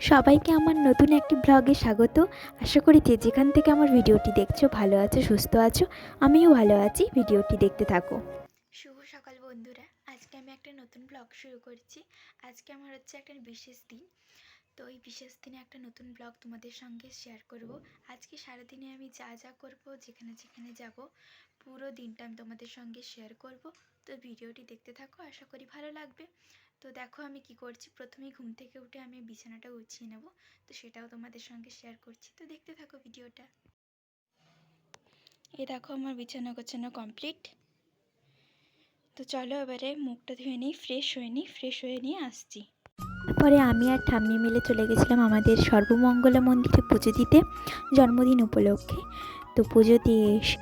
সবাইকে আমার নতুন একটি ব্লগে স্বাগত। আশা করি যে যেখান থেকে আমার ভিডিওটি দেখছো ভালো আছো, সুস্থ আছো। আমিও ভালো আছি। ভিডিওটি দেখতে থাকো। শুভ সকাল বন্ধুরা, আজকে আমি একটা নতুন ব্লগ শুরু করছি। আজকে আমার হচ্ছে একটা বিশেষ দিন। তো এই বিশেষ দিনে একটা নতুন ব্লগ তোমাদের সঙ্গে শেয়ার করব। আজকে সারাদিনে আমি যা যা করব, যেখানে যেখানে যাব, পুরো দিনটা আমি তোমাদের সঙ্গে শেয়ার করব। তো ভিডিওটি দেখতে থাকো, আশা করি ভালো লাগবে। তো দেখো আমি কি করছি। প্রথমেই ঘুম থেকে উঠে আমি বিছানাটা গুছিয়ে নেব, তো সেটাও তোমাদের সঙ্গে শেয়ার করছি। তো দেখতে থাকো ভিডিওটা। এই দেখো আমার বিছানা গোছানো কমপ্লিট। তো চলো এবারে মুখটা ধুয়ে নিই, ফ্রেশ হয়ে নিয়ে আসছি। পরে আমি আর ঠাম্মি মিলে চলে গেছিলাম আমাদের সর্বমঙ্গলা মন্দিরে পুজো দিতে, জন্মদিন উপলক্ষে। তো পুজো দিয়ে এসে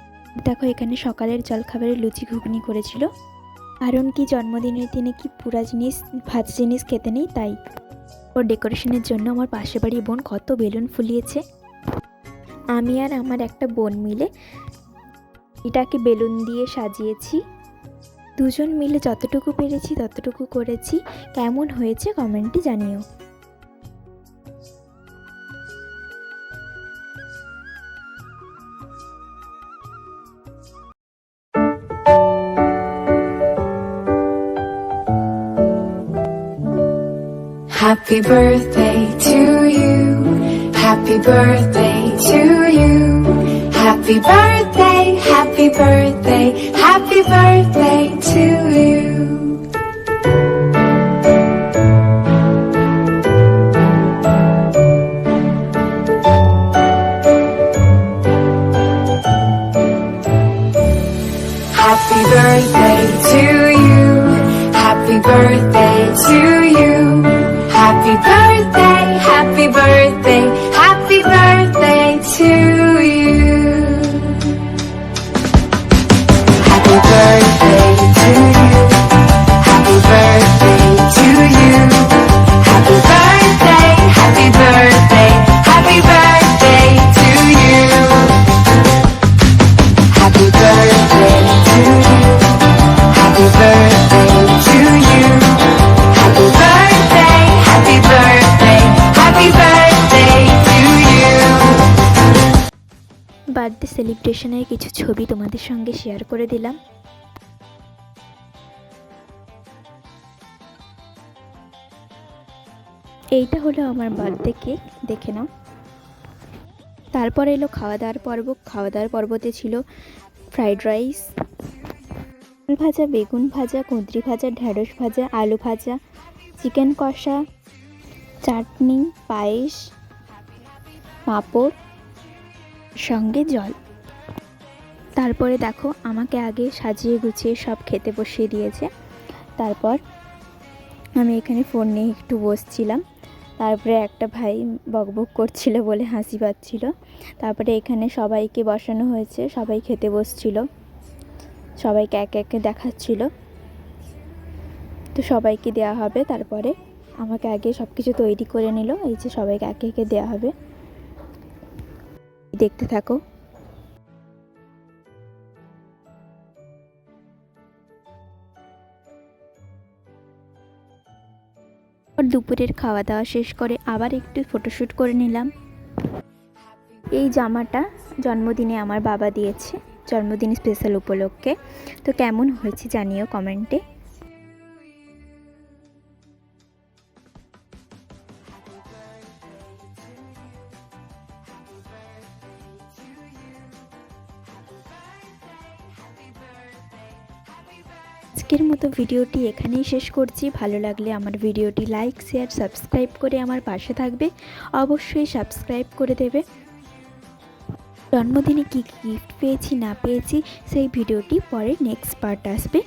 দেখো এখানে সকালের জলখাবারে লুচি ঘুগনি করেছিল, কারণ কি জন্মদিনের দিনে কি পুরা জিনিস ভাজ জিনিস খেতে নেই, তাই। ওর ডেকোরেশনের জন্য আমার পাশের বাড়ির বোন কত বেলুন ফুলিয়েছে। আমি আর আমার একটা বোন মিলে এটাকে বেলুন দিয়ে সাজিয়েছি। দুজন মিলে যতটুকু পেরেছি ততটুকু করেছি। কেমন হয়েছে কমেন্টে জানিও। Happy birthday to you. Happy birthday to you. Happy birthday, happy birthday, happy birthday to you. Happy birthday to you. Happy birthday to you. Happy birthday, happy birthday, happy birthday to you. Happy birthday to you. Happy birthday to you. Happy birthday, happy birthday, happy birthday to you. Happy birthday to you. Happy birthday to you. Happy birthday, happy birthday, happy birthday to you. Birthday সেলিব্রেশনের কিছু ছবি তোমাদের সঙ্গে share করে দিলাম। এইটা হলো আমার বার্থডে কেক, দেখে নাও। তারপর এলো খাওয়া দাওয়ার পর্ব। খাওয়া দাওয়ার পর্বতে ছিল ফ্রাইড রাইস, ভাজা, বেগুন ভাজা, কুঁদরি ভাজা, ঢ্যাঁড়স ভাজা, আলু ভাজা, চিকেন কষা, চাটনি, পায়েস, পাঁপড়, সঙ্গে জল। তারপরে দেখো আমাকে আগে সাজিয়ে গুছিয়ে সব খেতে বসিয়ে দিয়েছে। তারপর আমি এখানে ফোন নিয়ে একটু বসছিলাম। তারপরে একটা ভাই বকবক করছিল বলে হাসি পাচ্ছিল। তারপরে এখানে সবাইকে বসানো হয়েছে, সবাই খেতে বসছিল, সবাইকে একে একে দেখাচ্ছিল। তো সবাইকে দেওয়া হবে। তারপরে আমাকে আগে সব কিছু তৈরি করে নিল। এই যে সবাইকে একে একে দেওয়া হবে, দেখতে থাকো। দুপুরের খাওয়া দাওয়া শেষ করে আবার একটু ফটোশ্যুট করে নিলাম। এই জামাটা জন্মদিনে আমার বাবা দিয়েছে, জন্মদিন স্পেশাল উপলক্ষে। তো কেমন হয়েছে জানিও কমেন্টে। আজকের মতো ভিডিওটি এখানেই শেষ করছি। ভালো লাগলে আমার ভিডিওটি লাইক, শেয়ার, সাবস্ক্রাইব করে আমার পাশে থাকবে। অবশ্যই সাবস্ক্রাইব করে দেবে। জন্মদিনে কী গিফট পেয়েছি না পেয়েছি সেই ভিডিওটি পরে নেক্সট পার্ট আসবে।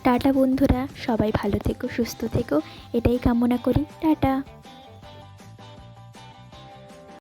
টাটা বন্ধুরা, সবাই ভালো থেকো, সুস্থ থেকো, এটাই কামনা করি। টাটা।